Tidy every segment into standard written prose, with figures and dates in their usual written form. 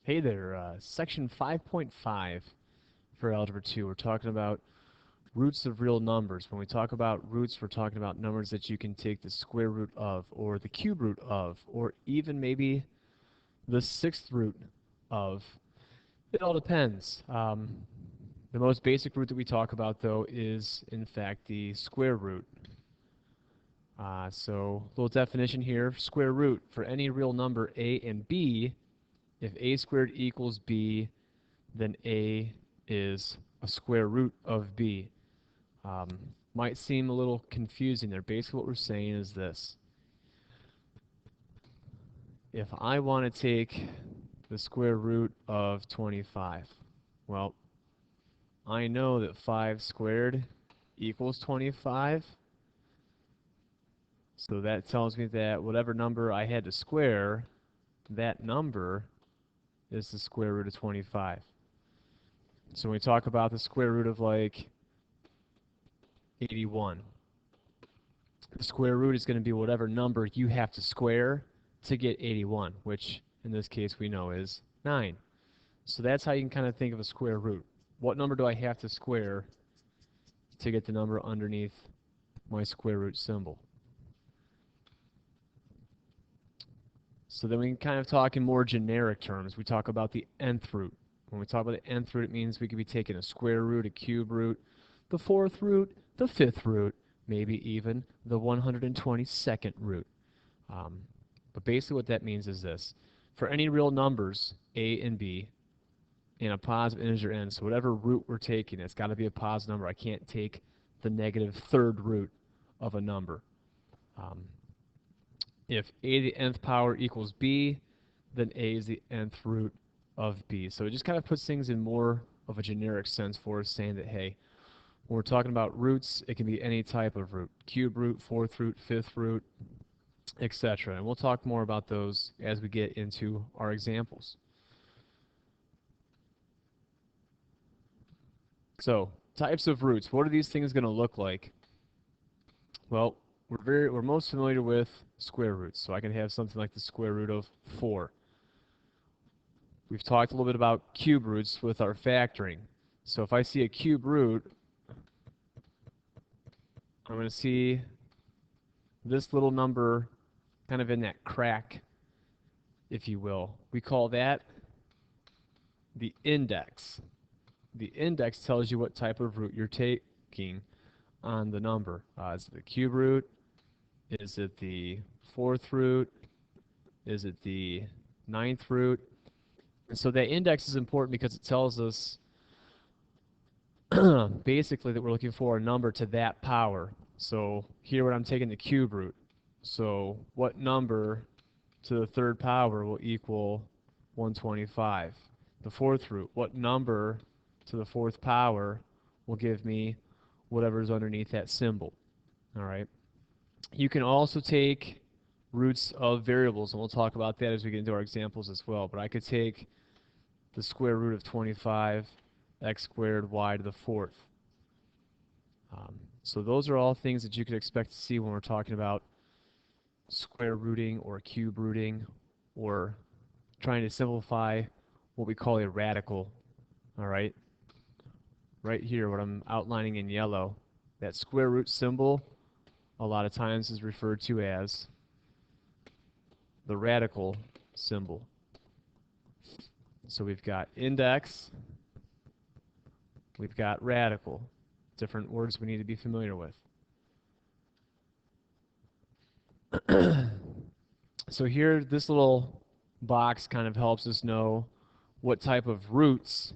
Hey there, section 5.5 for Algebra 2. We're talking about roots of real numbers. When we talk about roots, we're talking about numbers that you can take the square root of, or the cube root of, or even maybe the sixth root of. It all depends. The most basic root that we talk about, though, is, in fact, the square root. So, little definition here, square root. For any real number a and b, if a squared equals b, then a is a square root of b. Might seem a little confusing there. Basically what we're saying is this. If I want to take the square root of 25, well, I know that 5 squared equals 25. So that tells me that whatever number I had to square, that number is the square root of 25. So when we talk about the square root of like 81, the square root is going to be whatever number you have to square to get 81, which in this case we know is 9. So that's how you can kind of think of a square root. What number do I have to square to get the number underneath my square root symbol? So then we can kind of talk in more generic terms. We talk about the nth root. When we talk about the nth root, it means we could be taking a square root, a cube root, the fourth root, the fifth root, maybe even the 122nd root. But basically what that means is this. For any real numbers, a and b, and a positive integer n, so whatever root we're taking, it's got to be a positive number. I can't take the negative third root of a number. If a to the nth power equals b, then a is the nth root of b. So it just kind of puts things in more of a generic sense for us, saying that, hey, when we're talking about roots, it can be any type of root. Cube root, fourth root, fifth root, etc. And we'll talk more about those as we get into our examples. So, types of roots. What are these things going to look like? Well, we're most familiar with square roots. So I can have something like the square root of 4. We've talked a little bit about cube roots with our factoring. So if I see a cube root, I'm going to see this little number kind of in that crack, if you will. We call that the index. The index tells you what type of root you're taking on the number. Is it the cube root? Is it the fourth root? Is it the ninth root? And so that index is important because it tells us basically that we're looking for a number to that power. So here when I'm taking the cube root, so what number to the third power will equal 125? The fourth root, what number to the fourth power will give me whatever's underneath that symbol? All right. You can also take roots of variables, and we'll talk about that as we get into our examples as well. But I could take the square root of 25, x squared y to the fourth. So those are all things that you could expect to see when we're talking about square rooting or cube rooting or trying to simplify what we call a radical. All right? Right here, what I'm outlining in yellow, that square root symbol a lot of times is referred to as the radical symbol. So we've got index, we've got radical. Different words we need to be familiar with. So here, this little box kind of helps us know what type of roots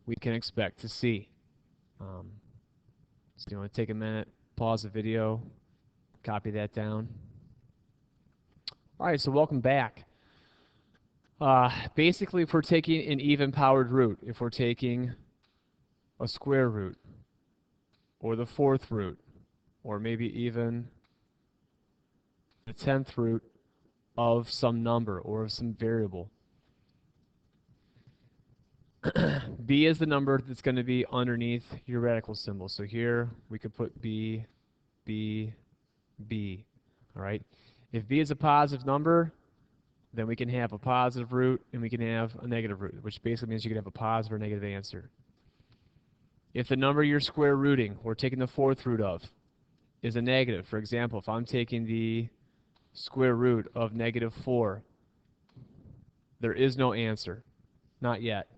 we can expect to see. So you want to take a minute, pause the video, copy that down. All right, so welcome back. Basically, if we're taking an even-powered root, if we're taking a square root, or the fourth root, or maybe even the 10th root of some number or of some variable. B is the number that's going to be underneath your radical symbol. So here we could put B, B, B. All right. If B is a positive number, then we can have a positive root and we can have a negative root, which basically means you can have a positive or negative answer. If the number you're square rooting, or taking the fourth root of, is a negative, for example, if I'm taking the square root of -4, there is no answer. Not yet.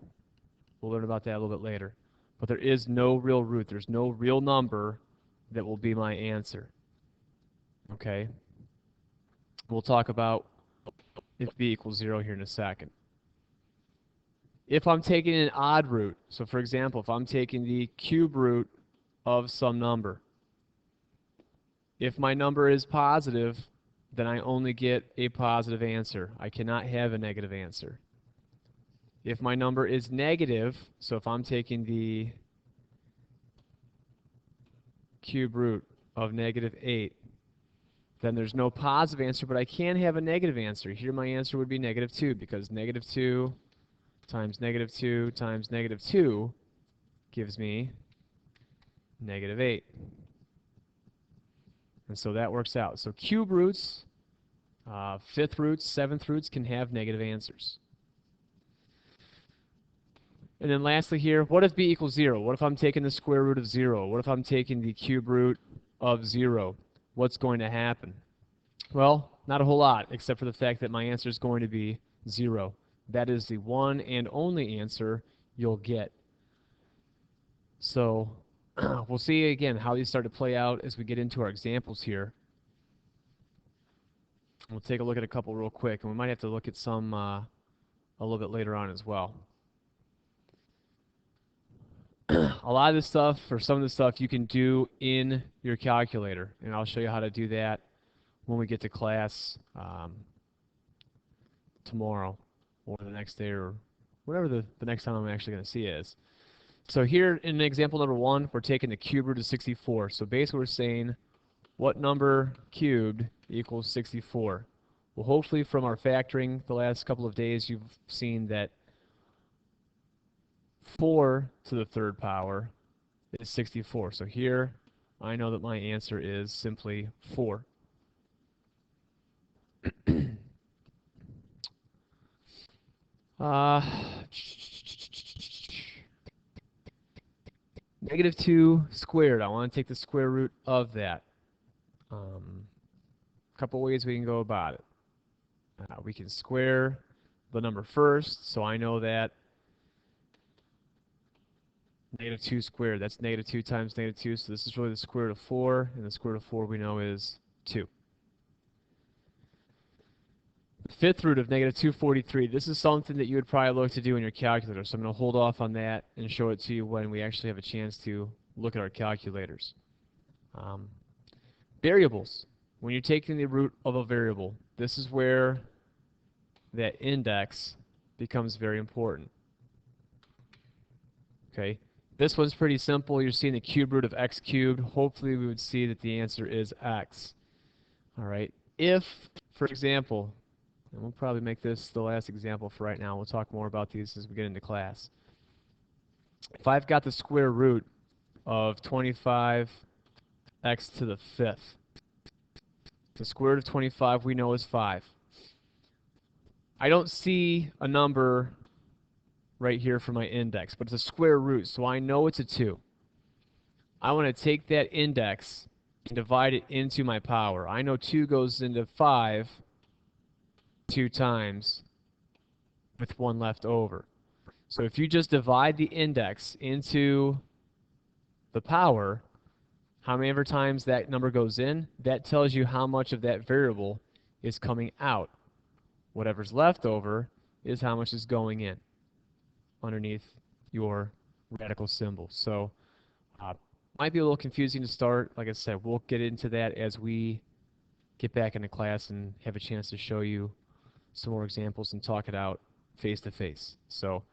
We'll learn about that a little bit later. But there is no real root. There's no real number that will be my answer. Okay? We'll talk about if b equals 0 here in a second. If I'm taking an odd root, so for example, if I'm taking the cube root of some number, if my number is positive, then I only get a positive answer. I cannot have a negative answer. If my number is negative, so if I'm taking the cube root of -8, then there's no positive answer, but I can have a negative answer. Here my answer would be -2, because -2 times -2 times -2 gives me -8. And so that works out. So cube roots, fifth roots, seventh roots can have negative answers. And then lastly here, what if b equals 0? What if I'm taking the square root of 0? What if I'm taking the cube root of 0? What's going to happen? Well, not a whole lot, except for the fact that my answer is going to be 0. That is the one and only answer you'll get. So we'll see again how these start to play out as we get into our examples here. We'll take a look at a couple real quick, and we might have to look at some a little bit later on as well. A lot of this stuff, or some of the stuff, you can do in your calculator, and I'll show you how to do that when we get to class tomorrow or the next day, or whatever the next time I'm actually going to see is. So here in example number 1, we're taking the cube root of 64. So basically we're saying, what number cubed equals 64? Well, hopefully from our factoring the last couple of days, you've seen that 4 to the third power is 64. So here, I know that my answer is simply 4. -2 squared. I want to take the square root of that. Couple ways we can go about it. We can square the number first, so I know that -2 squared, that's -2 times -2, so this is really the square root of 4, and the square root of 4 we know is 2. The fifth root of -243, this is something that you would probably look to do in your calculator, so I'm going to hold off on that and show it to you when we actually have a chance to look at our calculators. Variables. When you're taking the root of a variable, this is where that index becomes very important. Okay, this one's pretty simple. You're seeing the cube root of x cubed. Hopefully we would see that the answer is x. All right, if, for example, and we'll probably make this the last example for right now. We'll talk more about these as we get into class. If I've got the square root of 25x to the 5th, the square root of 25 we know is 5. I don't see a number right here for my index, but it's a square root, so I know it's a 2. I want to take that index and divide it into my power. I know 2 goes into 5 2 times with 1 left over. So if you just divide the index into the power, how many ever times that number goes in, that tells you how much of that variable is coming out. Whatever's left over is how much is going in underneath your radical symbol. So might be a little confusing to start. Like I said, we'll get into that as we get back into class and have a chance to show you some more examples and talk it out face to face. So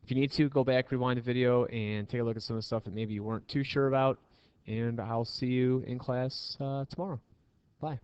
if you need to, go back, rewind the video, and take a look at some of the stuff that maybe you weren't too sure about, and I'll see you in class tomorrow. Bye.